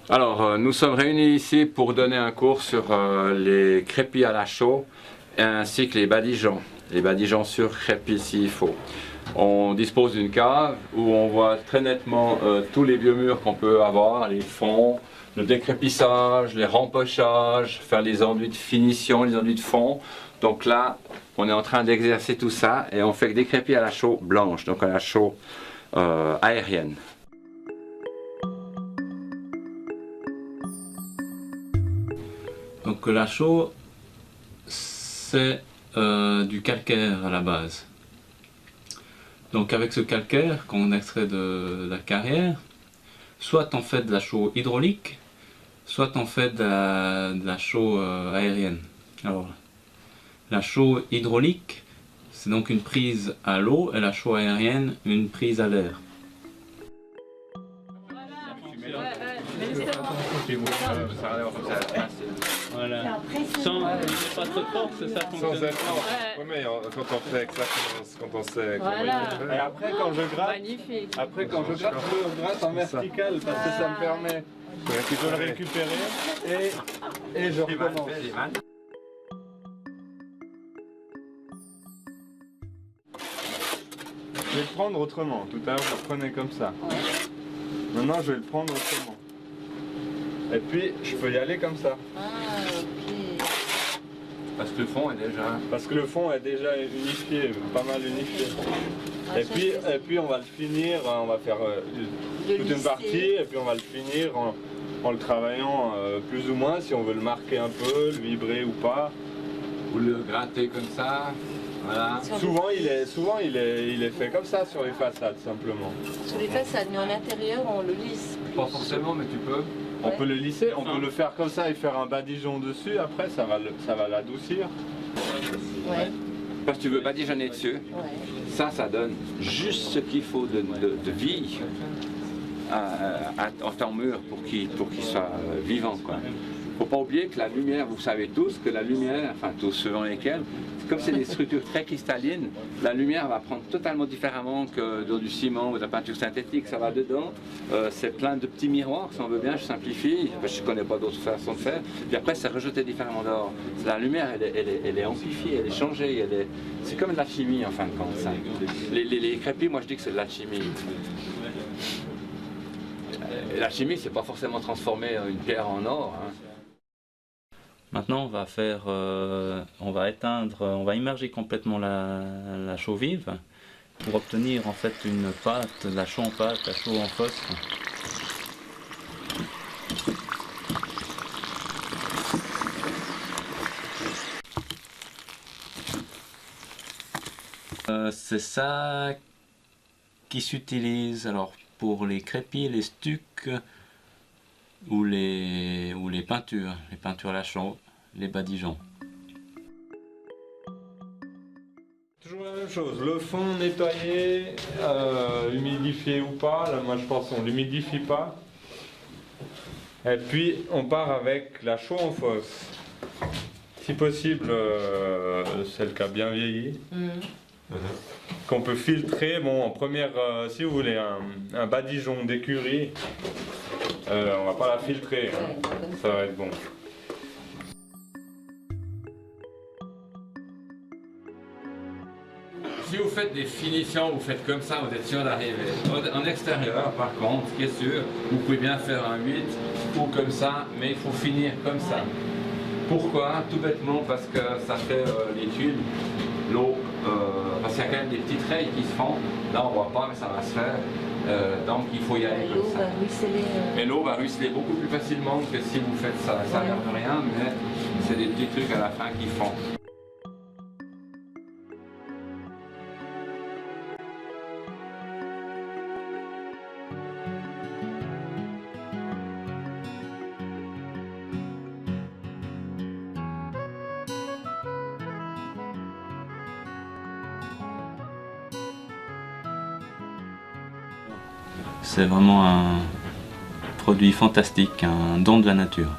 Alors, nous sommes réunis ici pour donner un cours sur les crépis à la chaux ainsi que les badigeons sur crépis s'il faut. On dispose d'une cave où on voit très nettement tous les biomurs qu'on peut avoir, les fonds, le décrépissage, les rempochages, faire les enduits de finition, les enduits de fond. Donc là, on est en train d'exercer tout ça et on fait des crépis à la chaux blanche, donc à la chaux aérienne. Donc la chaux, c'est du calcaire à la base. Donc avec ce calcaire qu'on extrait de la carrière, soit on fait de la chaux hydraulique, soit on fait de la chaux aérienne. Alors, la chaux hydraulique, c'est donc une prise à l'eau, et la chaux aérienne, une prise à l'air. Voilà. Sans pas trop fort, c'est ça fonctionne. Sans être fort. Oui, mais quand on fait exactement quand on sait comment il fait. Et après quand je gratte, Magnifique. je le gratte en vertical parce que ça me permet de le récupérer et je recommence. Je vais le prendre autrement. Tout à l'heure je le prenais comme ça. Maintenant je vais le prendre autrement. Et puis je peux y aller comme ça. Ah, ok. Parce que le fond est déjà... Parce que le fond est déjà unifié, pas mal unifié. Ah, Et puis on va le finir, on va faire toute une partie et puis on va le finir en le travaillant plus ou moins si on veut le marquer un peu, le vibrer ou pas. Ou le gratter comme ça, voilà. Souvent il est fait comme ça sur les façades simplement. Sur les façades, mais en intérieur, on le lisse. Pas forcément, mais tu peux. On peut le lisser, on peut le faire comme ça et faire un badigeon dessus, après ça va l'adoucir. Ouais. Parce que tu veux badigeonner dessus, Ouais. ça donne juste ce qu'il faut de vie en ton mur pour qu'il soit vivant, quoi. Faut pas oublier que la lumière, vous savez tous que la lumière, enfin tous ceux dans lesquels, comme c'est des structures très cristallines, la lumière va prendre totalement différemment que dans du ciment ou de la peinture synthétique, ça va dedans. C'est plein de petits miroirs, si on veut bien, je simplifie, je ne connais pas d'autres façons de faire. Puis après, c'est rejeté différemment dehors. La lumière, elle est amplifiée, elle est changée, c'est comme de la chimie en fin de compte. Ça. Les crépis, moi je dis que c'est de la chimie. La chimie, c'est pas forcément transformer une pierre en or. Hein. Maintenant on va faire, on va immerger complètement la chaux vive pour obtenir en fait une pâte, la chaux en pâte, la chaux en fosque. C'est ça qui s'utilise alors pour les crépis, les stucs ou les peintures à la chaux, les badigeons. Toujours la même chose, le fond nettoyé, humidifié ou pas, là moi je pense qu'on l'humidifie pas. Et puis on part avec la chaux en fosse. Si possible, celle qui a bien vieilli. Qu'on peut filtrer, bon en première, si vous voulez, un badigeon d'écurie, on va pas la filtrer, hein. Ça va être bon. Si vous faites des finitions, vous faites comme ça, vous êtes sûr d'arriver. En extérieur, par contre, ce qui est sûr, vous pouvez bien faire un 8 ou comme ça, mais il faut finir comme ça. Pourquoi? Tout bêtement parce que ça fait les tuiles, l'eau, parce qu'il y a quand même des petites rayes qui se font. Là on voit pas, mais ça va se faire. Donc il faut y aller comme ça. Et l'eau va ruisseler beaucoup plus facilement que si vous faites ça. Ça n'a l'air de rien, mais c'est des petits trucs à la fin qui font. C'est vraiment un produit fantastique, un don de la nature.